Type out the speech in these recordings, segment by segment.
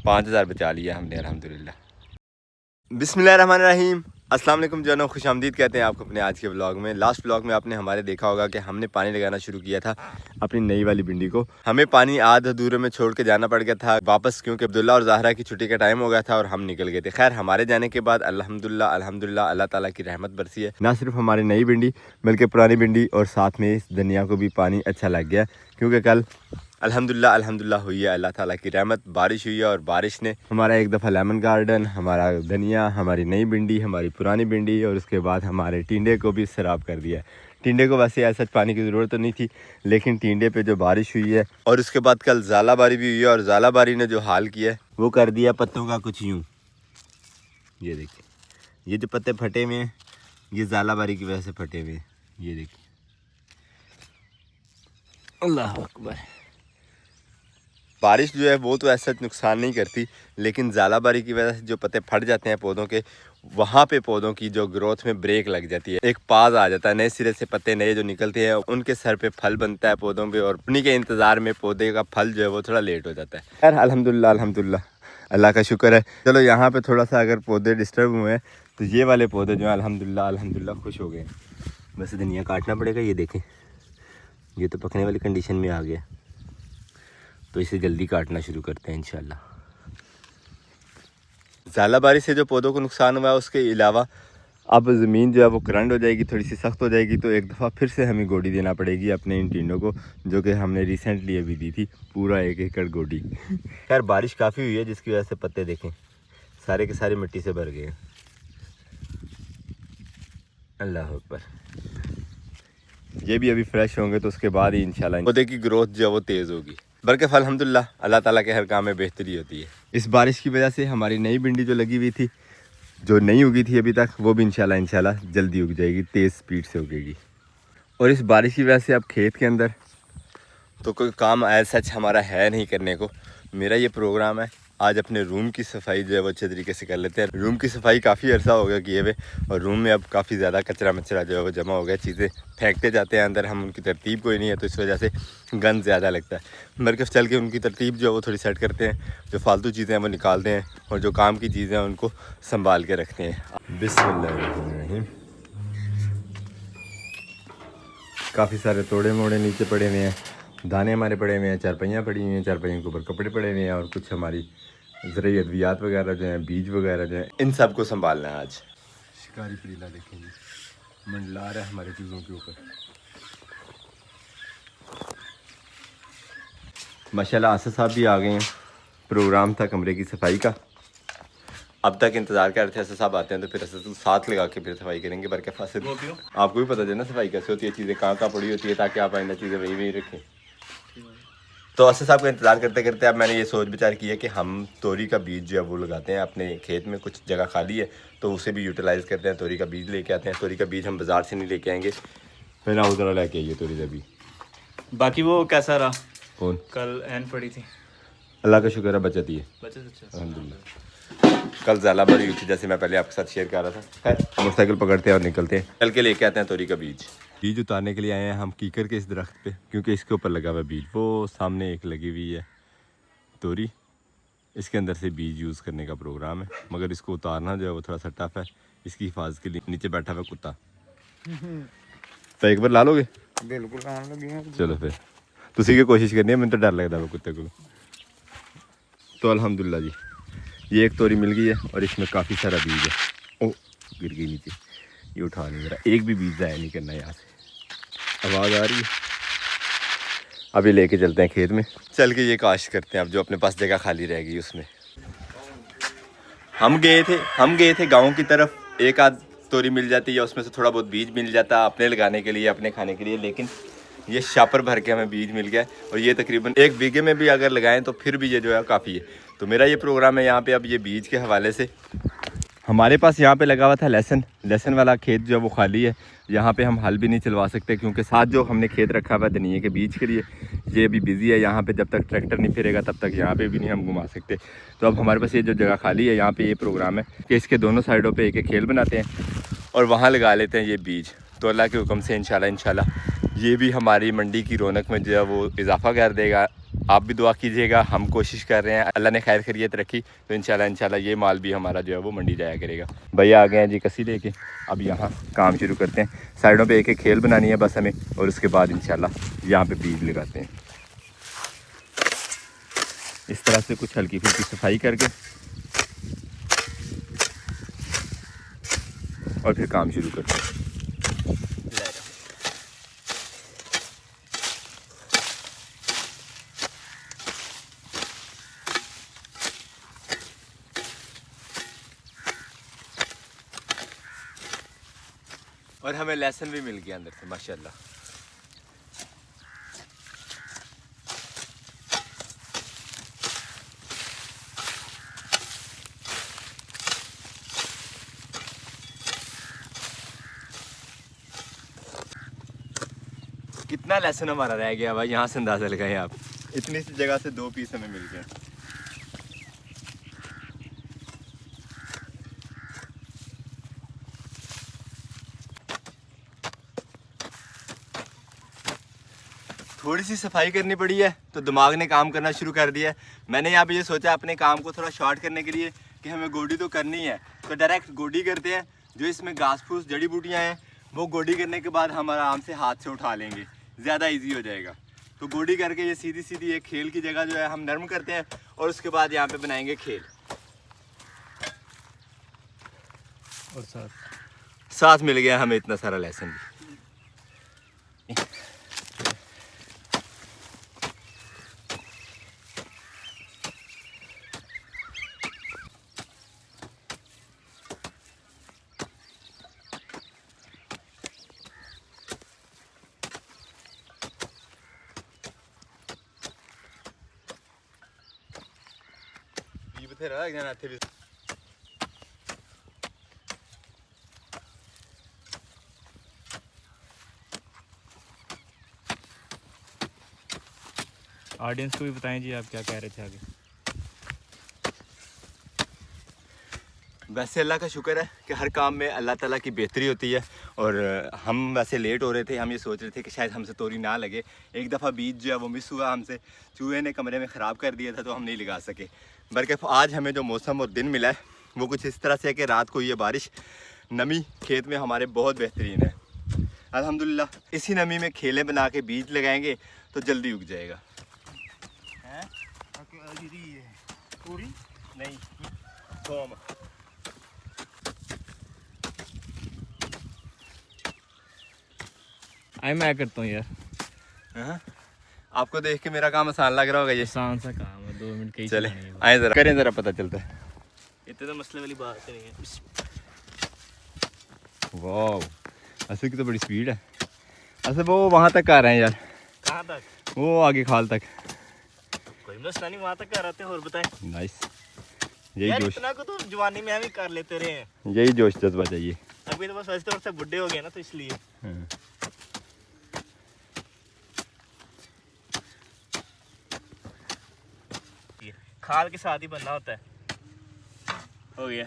5000 बचा लिया हमने अल्हम्दुलिल्लाह। बिस्मिल्लाहिर्रहमानिर्रहीम, अस्सलाम वालेकुम जानो, खुशामदीद कहते हैं आपको अपने आज के व्लॉग में। लास्ट व्लॉग में आपने हमारे देखा होगा कि हमने पानी लगाना शुरू किया था अपनी नई वाली भिंडी को। हमें पानी आध अधूरे में छोड़ के जाना पड़ गया था वापस, क्योंकि अब्दुल्ला और ज़हरा की छुट्टी का टाइम हो गया था और हम निकल गए थे। खैर हमारे जाने के बाद अल्हम्दुलिल्लाह अल्लाह ताला की रहमत बरसी है। ना सिर्फ हमारी नई भिंडी बल्कि पुरानी भिंडी और साथ में इस धनिया को भी पानी अच्छा लग गया, क्योंकि कल अल्हम्दुलिल्लाह हुई है अल्लाह ताला की रहमत, बारिश हुई है। और बारिश ने हमारा एक दफ़ा लेमन गार्डन, हमारा धनिया, हमारी नई भिंडी, हमारी पुरानी भिंडी और उसके बाद हमारे टिंडे को भी सैराब कर दिया। टिंडे को वैसे ऐसा पानी की ज़रूरत तो नहीं थी, लेकिन टिंडे पे जो बारिश हुई है और उसके बाद कल ज़ालाबारी भी हुई है, और ज़ालाबारी ने जो हाल किया है वो कर दिया पत्तों का कुछ यूँ। ये देखिए, ये जो पत्ते फटे हुए हैं ये ज़ालाबारी की वजह से फटे हुए हैं। ये देखिए, अल्लाह अकबर। बारिश जो है वो तो ऐसा नुकसान नहीं करती, लेकिन ज़ालाबारी की वजह से जो पत्ते फट जाते हैं पौधों के, वहाँ पे पौधों की जो ग्रोथ में ब्रेक लग जाती है, एक पाज आ जाता है, नए सिरे से पत्ते नए जो निकलते हैं उनके सर पे फल बनता है पौधों पे, और उन्हीं के इंतज़ार में पौधे का फल जो है वो थोड़ा लेट हो जाता है। यार अल्हम्दुलिल्लाह अल्लाह का शुक्र है। चलो यहाँ पर थोड़ा सा अगर पौधे डिस्टर्ब हुए हैं तो ये वाले पौधे जो है अल्हम्दुलिल्लाह खुश हो गए। वैसे धनिया काटना पड़ेगा, ये देखें ये तो पकने वाली कंडीशन में आ गया, तो इसे जल्दी काटना शुरू करते हैं इंशाल्लाह। ज़ालाबारी से जो पौधों को नुकसान हुआ है उसके अलावा अब ज़मीन जो है वो करंट हो जाएगी, थोड़ी सी सख्त हो जाएगी, तो एक दफ़ा फिर से हमें गोडी देना पड़ेगी अपने इन टिंडों को, जो कि हमने रिसेंटली अभी दी थी, पूरा 1 एकड़ गोडी। खैर बारिश काफ़ी हुई है जिसकी वजह से पत्ते देखें सारे के सारे मिट्टी से भर गए हैं। अल्लाह अकबर। ये भी अभी फ्रेश होंगे तो उसके बाद ही इंशाल्लाह पौधे की ग्रोथ जो है वो तेज़ होगी। बरकत अल्हम्दुलिल्लाह अल्लाह ताला के हर काम में बेहतरी होती है। इस बारिश की वजह से हमारी नई भिंडी जो लगी हुई थी, जो नहीं उगी थी अभी तक, वो भी इंशाल्लाह जल्दी उग जाएगी, तेज़ स्पीड से उगेगी। और इस बारिश की वजह से अब खेत के अंदर तो कोई काम एज सच हमारा है नहीं करने को। मेरा ये प्रोग्राम है आज अपने रूम की सफाई जो है वो अच्छे तरीके से कर लेते हैं। रूम की सफाई काफ़ी अर्सा हो गया किए हुए, और रूम में अब काफ़ी ज़्यादा कचरा मचरा जो है वो जमा हो गया, चीज़ें फेंकते जाते हैं अंदर, हम उनकी तरतीब कोई नहीं है, तो इस वजह से गंद ज़्यादा लगता है। मरकज़ चल के उनकी तरतीब जो है वो थोड़ी सेट करते हैं, जो फालतू चीज़ें हैं वो निकालते हैं, और जो काम की चीज़ें हैं उनको संभाल के रखते हैं। बिस्मिल्लाहिर्रहमानिर्रहीम। काफ़ी सारे तोड़े मोड़े नीचे पड़े हुए हैं, दाने हमारे पड़े हुए हैं, चारपाइयाँ पड़ी हुई हैं, चारपाइयों के ऊपर कपड़े पड़े हुए हैं, और कुछ हमारी ज़रूरी अद्वियात वगैरह जो हैं, बीज वगैरह जो हैं, इन सब को संभालना है आज। शिकारी परीला देखेंगे मंडला रहा है हमारे चीज़ों के ऊपर। माशाल्लाह आसिफ साहब भी आ गए हैं। प्रोग्राम था कमरे की सफाई का, अब तक इंतज़ार कर रहे थे आसिफ साहब आते हैं तो फिर आसिफ साथ लगा के फिर सफाई करेंगे। बल्कि फासिल आपको भी पता है ना सफाई कैसे होती है, चीज़ें कहाँ कहाँ पड़ी होती है, ताकि आप आइंदा चीज़ें वही वही रखें। तो आसिफ साहब का इंतज़ार करते करते अब मैंने ये सोच विचार किया कि हम तोरी का बीज जो है वो लगाते हैं अपने खेत में। कुछ जगह खाली है तो उसे भी यूटिलाइज़ करते हैं, तोरी का बीज लेके आते हैं। तोरी का बीज हम बाज़ार से नहीं लेके आएंगे, फिर ना उधर लेके आइए तोरी का बीज। बाकी वो कैसा रहा? कौन? कल एन पड़ी थी, अल्लाह का शुक्र है बचत ही है अल्हम्दुलिल्लाह। कल ज़ालाबारी हुई थी जैसे मैं पहले आपके साथ शेयर कर रहा था। खैर मोटरसाइकिल पकड़ते हैं और निकलते हैं, चल के लेके आते हैं तोरी का बीज। बीज उतारने के लिए आए हैं हम कीकर के इस दरख्त पे, क्योंकि इसके ऊपर लगा हुआ बीज। वो सामने एक लगी हुई है तोरी, इसके अंदर से बीज यूज़ करने का प्रोग्राम है, मगर इसको उतारना जो है वो थोड़ा सा टफ है। इसकी हिफाजत के लिए नीचे बैठा हुआ कुत्ता, तो एक बार ला लोगे? बिल्कुल आने लगी। चलो फिर तुसी की कोशिश करनी है, मैंने तो डर लगता है वो कुत्ते को। तो अल्हम्दुलिल्लाह जी ये एक तोरी मिल गई है, और इसमें काफ़ी सारा बीज है। ओ गिर गई नीचे, ये उठा नहीं, मेरा एक भी बीज ज़ाया नहीं करना। यहाँ से आवाज़ आ रही है, अभी लेके चलते हैं खेत में, चल के ये काश्त करते हैं अब जो अपने पास जगह खाली रह गई उसमें। हम गए थे गाँव की तरफ, एक आध तोरी मिल जाती है, उसमें से थोड़ा बहुत बीज मिल जाता अपने लगाने के लिए, अपने खाने के लिए, लेकिन ये शापर भर के हमें बीज मिल गया है। और ये तकरीबन 1 बीघे में भी अगर लगाएं तो फिर भी ये जो है काफ़ी है। तो मेरा ये प्रोग्राम है यहाँ पे अब ये बीज के हवाले से। हमारे पास यहाँ पे लगा हुआ था लहसुन वाला खेत जो है वो खाली है, यहाँ पे हम हल भी नहीं चलवा सकते, क्योंकि साथ जो हमने खेत रखा हुआ है धनिए के बीज के लिए, ये अभी बिज़ी है। यहाँ पे जब तक ट्रैक्टर नहीं फिरेगा तब तक यहाँ पे भी नहीं हम घुमा सकते। तो अब हमारे पास ये जो जगह खाली है यहाँ पे ये प्रोग्राम है कि इसके दोनों साइडों पे एक एक खेल बनाते हैं और वहाँ लगा लेते हैं ये बीज। तो अल्लाह के हुक्म से इंशाल्लाह ये भी हमारी मंडी की रौनक में जो है वो इजाफ़ा कर देगा। आप भी दुआ कीजिएगा। हम कोशिश कर रहे हैं, अल्लाह ने खैर खैरियत रखी तो इंशाल्लाह ये माल भी हमारा जो है वो मंडी जाया करेगा। भैया आ गए हैं जी कसी लेके। अब यहाँ काम शुरू करते हैं। साइडों पे एक एक खेल बनानी है बस हमें, और उसके बाद इंशाल्लाह यहाँ पे बीज लगाते हैं। इस तरह से कुछ हल्की फुल्की सफाई करके और फिर काम शुरू करते हैं। और हमें लेसन भी मिल गया अंदर से माशाल्लाह। कितना लेसन हमारा रह गया भाई, यहाँ से अंदाजा लगाएं आप। इतनी सी जगह से 2 पीस हमें मिल गए। थोड़ी सी सफाई करनी पड़ी है तो दिमाग ने काम करना शुरू कर दिया है। मैंने यहाँ पे ये सोचा अपने काम को थोड़ा शॉर्ट करने के लिए कि हमें गोडी तो करनी है, तो डायरेक्ट गोडी करते हैं। जो इसमें घास फूस जड़ी बूटियाँ हैं वो गोडी करने के बाद हम आराम से हाथ से उठा लेंगे, ज़्यादा इजी हो जाएगा। तो गोडी करके ये सीधी सीधी एक खेल की जगह जो है हम नरम करते हैं, और उसके बाद यहाँ पे बनाएंगे खेल। और साथ मिल गया हमें इतना सारा लेसन भी। बथेरा इत्थे भी ऑडियंस को भी बताएं जी आप क्या कह रहे थे आगे। वैसे अल्लाह का शुक्र है कि हर काम में अल्लाह ताला की बेहतरी होती है। और हम वैसे लेट हो रहे थे, हम ये सोच रहे थे कि शायद हमसे तोरी ना लगे। एक दफ़ा बीज जो है वो मिस हुआ हमसे, चूहे ने कमरे में ख़राब कर दिया था तो हम नहीं लगा सके। बल्कि आज हमें जो मौसम और दिन मिला है वो कुछ इस तरह से है कि रात को ये बारिश, नमी खेत में हमारे बहुत बेहतरीन है अल्हम्दुलिल्लाह। इसी नमी में खेलें बना के बीज लगाएंगे तो जल्दी उग जाएगा। पूरी नहीं थोम। मैं करता हूँ यार। हाँ? आपको देख के मेरा काम आसान लग रहा होगा ये। आसान सा काम है, 2 मिनट कहीं चले आए जरा करें, जरा पता चलता है। इतने तो मसले वाली बात नहीं है। वाह असद की तो बड़ी स्पीड है। असद वो वहाँ तक आ रहे हैं यार। कहाँ तक? वो आगे खाल तक। कोई मसला नहीं, वहाँ तक आ रहे थे। और बताएं। नाइस, यही जोश। इतना को तो जवानी में हम ही कर लेते रहे हैं। यही जोश जज्बा चाहिए। अभी तो बस वैसे तौर से बुढ़े हो गए ना, तो इसलिए। हाँ। खाल के साथ ही बनना होता है। हो गया,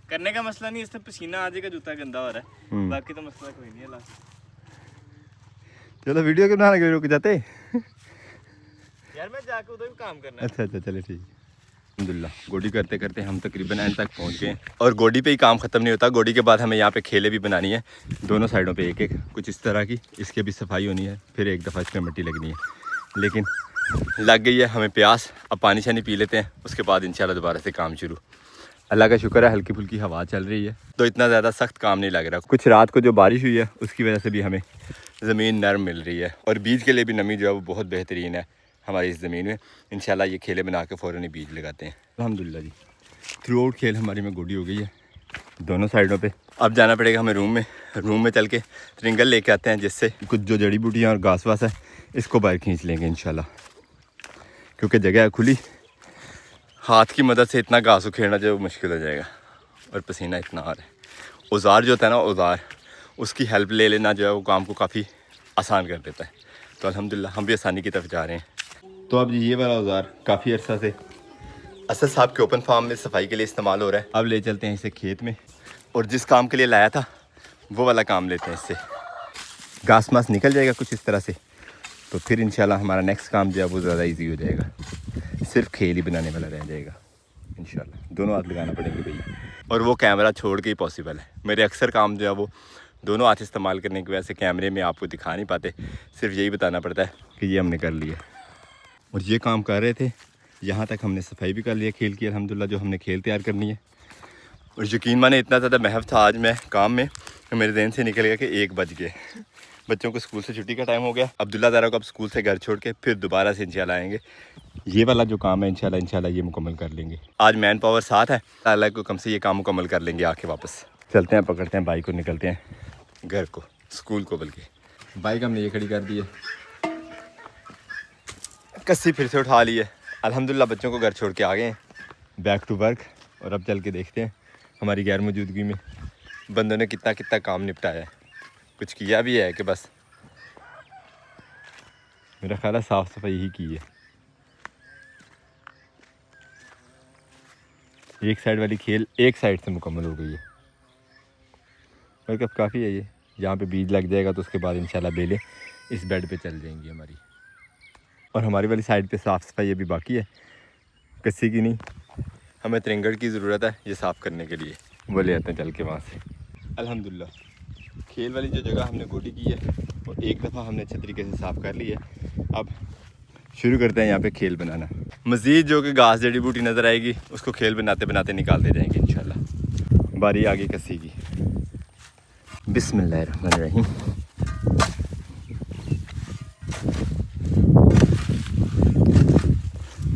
करने का मसला नहीं, इससे पसीना आ जाएगा, जूता गंदा हो रहा है। बाकी तो मसला कोई नहीं है। चलो वीडियो के बना के रुक जाते यार, मैं जाके उधर भी काम करना है। अच्छा चले ठीक। अल्हम्दुलिल्लाह गोडी करते करते हम तकरीबन एंड तक पहुंच गए। और गोडी पे ही काम ख़त्म नहीं होता, गोडी के बाद हमें यहाँ पे खेलें भी बनानी है, दोनों साइडों पे एक एक कुछ इस तरह की। इसके भी सफाई होनी है, फिर एक दफ़ा इसमें मिट्टी लगनी है। लेकिन लग गई है हमें प्यास, अब पानी शानी पी लेते हैं, उसके बाद इंशाल्लाह दोबारा से काम शुरू। अल्लाह का शुक्र है हल्की फुल्की हवा चल रही है तो इतना ज़्यादा सख्त काम नहीं लग रहा। कुछ रात को जो बारिश हुई है उसकी वजह से भी हमें ज़मीन नरम मिल रही है, और बीज के लिए भी नमी जो है वो बहुत बेहतरीन है हमारी इस ज़मीन में। इंशाल्लाह ये खेले बना के फ़ौरन ही बीज लगाते हैं। अल्हम्दुलिल्लाह जी थ्रू आउट खेल हमारी में गोडी हो गई है दोनों साइडों पे। अब जाना पड़ेगा हमें रूम में चल के त्रिंगल लेके आते हैं, जिससे कुछ जो जड़ी बूटियाँ और घास वास है इसको बाहर खींच लेंगे इंशाल्लाह, क्योंकि जगह है खुली। हाथ की मदद से इतना घास उखेड़ना जो मुश्किल हो जाएगा, और पसीना इतना आ रहा है। औज़ार जो होता है ना, औज़ार, उसकी हेल्प ले लेना जो है वो काम को काफ़ी आसान कर देता है। तो अल्हम्दुलिल्लाह हम भी आसानी की तरफ जा रहे हैं। तो अब ये वाला औज़ार काफ़ी अर्सा से असद साहब के ओपन फार्म में सफाई के लिए इस्तेमाल हो रहा है। अब ले चलते हैं इसे खेत में, और जिस काम के लिए लाया था वो वाला काम लेते हैं। इससे घास मास निकल जाएगा कुछ इस तरह से, तो फिर इंशाल्लाह हमारा नेक्स्ट काम जो है वो ज़्यादा इजी हो जाएगा, सिर्फ खेल ही बनाने वाला रह जाएगा इंशाल्लाह। दोनों हाथ लगाना पड़ेंगे भैया, और वो कैमरा छोड़ के ही पॉसिबल है। मेरे अक्सर काम जो है वो दोनों हाथ इस्तेमाल करने की वजह से कैमरे में आपको दिखा नहीं पाते, सिर्फ यही बताना पड़ता है कि ये हमने कर लिया। और ये काम कर रहे थे, यहाँ तक हमने सफाई भी कर लिया खेल की अल्हम्दुलिल्लाह, जो हमने खेल तैयार करनी है। और यकीन माने इतना ज़्यादा महव था आज मैं काम में कि मेरे ज़हन से निकल गया कि 1 बज गए। बच्चों को स्कूल से छुट्टी का टाइम हो गया। अब्दुल्ला ज़ारा को अब स्कूल से घर छोड़ के फिर दोबारा से इंशाल्लाह आएंगे। ये वाला जो काम है इंशाल्लाह ये मुकम्मल कर लेंगे। आज मैन पावर साथ है, अल्लाह को कम से ये काम मुकम्मल कर लेंगे। आके वापस चलते हैं, पकड़ते हैं बाइक को, निकलते हैं घर को, स्कूल को। बल्कि बाइक हमने ये खड़ी कर दी है, कस्सी फिर से उठा ली है। अल्हम्दुलिल्लाह बच्चों को घर छोड़ के आ गए हैं, बैक टू वर्क। और अब चल के देखते हैं हमारी गैर मौजूदगी में बंदों ने कितना कितना काम निपटाया है। कुछ किया भी है कि बस मेरा ख्याल है साफ़ सफाई ही की है। एक साइड वाली खेल एक साइड से मुकम्मल हो गई है, और कब काफ़ी है ये। जहाँ पे बीज लग जाएगा तो उसके बाद इंशाल्लाह बेलें इस बेड पे चल जाएंगी हमारी। और हमारी वाली साइड पे साफ़ सफाई अभी बाकी है, कस्सी की नहीं। हमें तिरंगड़ की ज़रूरत है ये साफ़ करने के लिए, वो ले आते हैं चल के वहाँ से। अल्हम्दुलिल्लाह खेल वाली जो जगह हमने गोटी की है और एक दफ़ा हमने अच्छे तरीके से साफ़ कर ली है। अब शुरू करते हैं यहाँ पे खेल बनाना। मज़ीद जो कि घास जड़ी बूटी नज़र आएगी उसको खेल बनाते बनाते निकालते जाएंगे इंशाल्लाह। बारी आ गई कस्सी की। बिस्मिल्लाहिर्रहमानिर्रहीम।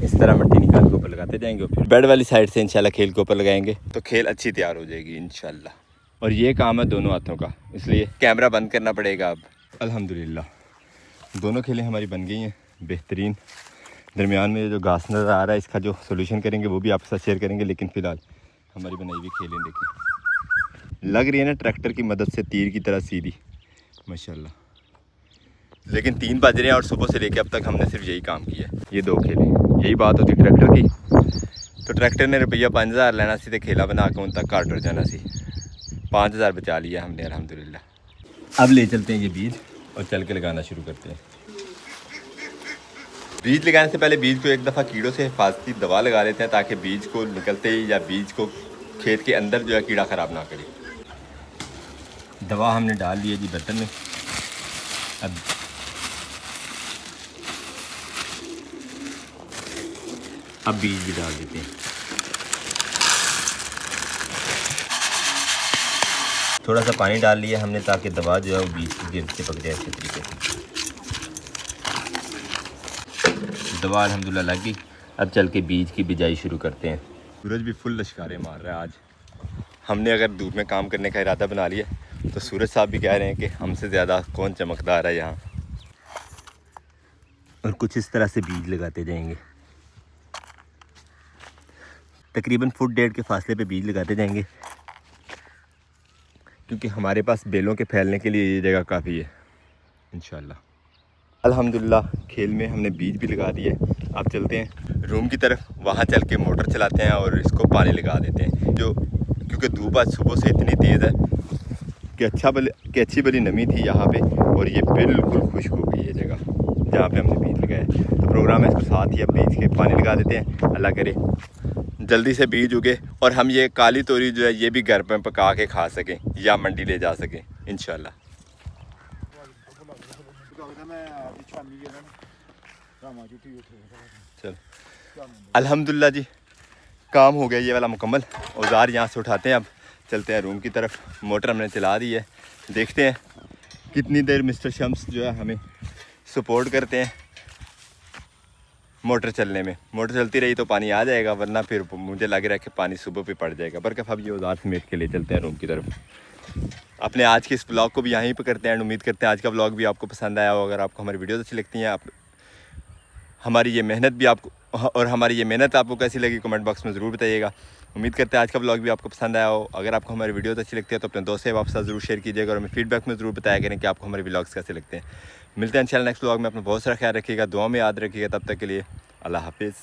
इस तरह मिट्टी निकाल के ऊपर लगाते जाएंगे और फिर बेड वाली साइड से इंशाल्लाह खेल के ऊपर लगाएंगे तो खेल अच्छी तैयार हो जाएगी इंशाल्लाह। और ये काम है दोनों हाथों का, इसलिए कैमरा बंद करना पड़ेगा अब। अल्हम्दुलिल्लाह दोनों खेलें हमारी बन गई हैं बेहतरीन। दरमियान में जो घास नज़र आ रहा है इसका जो सोल्यूशन करेंगे वो भी आपके साथ शेयर करेंगे, लेकिन फ़िलहाल हमारी बनाई हुई खेलें देखें, लग रही है ना ट्रैक्टर की मदद से तीर की तरह सीधी माशाल्लाह। लेकिन 3 बज रहे हैं और सुबह से लेकर अब तक हमने सिर्फ यही काम किया है, ये 2 खेलें। यही बात होती ट्रैक्टर की, तो ट्रैक्टर ने रुपया 5000 लेना सी तो खेला बना के उन तक काट जाना सी। 5000 बचा लिया हमने अल्हम्दुलिल्लाह। अब ले चलते हैं ये बीज और चल के लगाना शुरू करते हैं। बीज लगाने से पहले बीज को एक दफ़ा कीड़ों से हिफाजती दवा लगा लेते हैं ताकि बीज को निकलते ही या बीज को खेत के अंदर जो है कीड़ा ख़राब ना करे। दवा हमने डाल ली है जी बर्तन में। अब बीज भी डाल देते हैं। थोड़ा सा पानी डाल लिया हमने ताकि दवा जो है वो बीज की गिर्द से पक जाए अच्छे तरीके से। दवा अल्हम्दुलिल्लाह लग गई। अब चल के बीज की बिजाई शुरू करते हैं। सूरज भी फुल लश्कारे मार रहा है आज। हमने अगर धूप में काम करने का इरादा बना लिया तो सूरज साहब भी कह रहे हैं कि हमसे ज़्यादा कौन चमकदार है यहाँ। और कुछ इस तरह से बीज लगाते जाएंगे, तकरीबन फुट 1.5 के फासले पे बीज लगाते जाएंगे, क्योंकि हमारे पास बेलों के फैलने के लिए ये जगह काफ़ी है इंशाल्लाह। अल्हम्दुलिल्लाह खेल में हमने बीज भी लगा दिए। अब चलते हैं रूम की तरफ, वहाँ चल के मोटर चलाते हैं और इसको पानी लगा देते हैं। जो क्योंकि धूप आज सुबह से इतनी तेज़ है कि अच्छी भली नमी थी यहाँ पे, और ये बिल्कुल खुश्क हो गई है जगह जहाँ पे हमने बीज लगाया। तो प्रोग्राम है इसको साथ ही अब बीज के पानी लगा देते हैं। अल्लाह करे जल्दी से बीज उगे और हम ये काली तोरी जो है ये भी घर पर पका के खा सकें या मंडी ले जा सकें इंशाल्लाह। चल अल्हम्दुलिल्लाह जी काम हो गया ये वाला मुकम्मल। औजार यहाँ से उठाते हैं, अब चलते हैं रूम की तरफ। मोटर हमने चला दी है, देखते हैं कितनी देर मिस्टर शम्स जो है हमें सपोर्ट करते हैं मोटर चलने में। मोटर चलती रही तो पानी आ जाएगा, वरना फिर मुझे लग रहा है कि पानी सुबह पे पड़ जाएगा। बरकफ अब ये औजार समेट के लिए चलते हैं रूम की तरफ। अपने आज के इस ब्लॉग को भी यहीं पे करते हैं। उम्मीद करते हैं आज का ब्लॉग भी आपको पसंद आया हो। अगर आपको हमारी वीडियोस अच्छी लगती हैं, आप हमारी ये मेहनत भी आपको और हमारी ये मेहनत आपको कैसी लगी कमेंट बॉक्स में ज़रूर बताइएगा। उम्मीद करते हैं आज का ब्लॉग भी आपको पसंद आया हो। अगर आपको हमारी वीडियोस अच्छी लगती है तो अपने दोस्त से आपके साथ ज़रूर शेयर कीजिएगा और हमें फीडबैक में ज़रूर बताया करें कि आपको हमारे व्लॉग्स कैसे लगते हैं। मिलते हैं इंशाल्लाह नेक्स्ट ब्लॉग में। अपना बहुत सारा ख्याल रखिएगा, दुआ में याद रखिएगा। तब तक के लिए अल्लाह हाफिज़।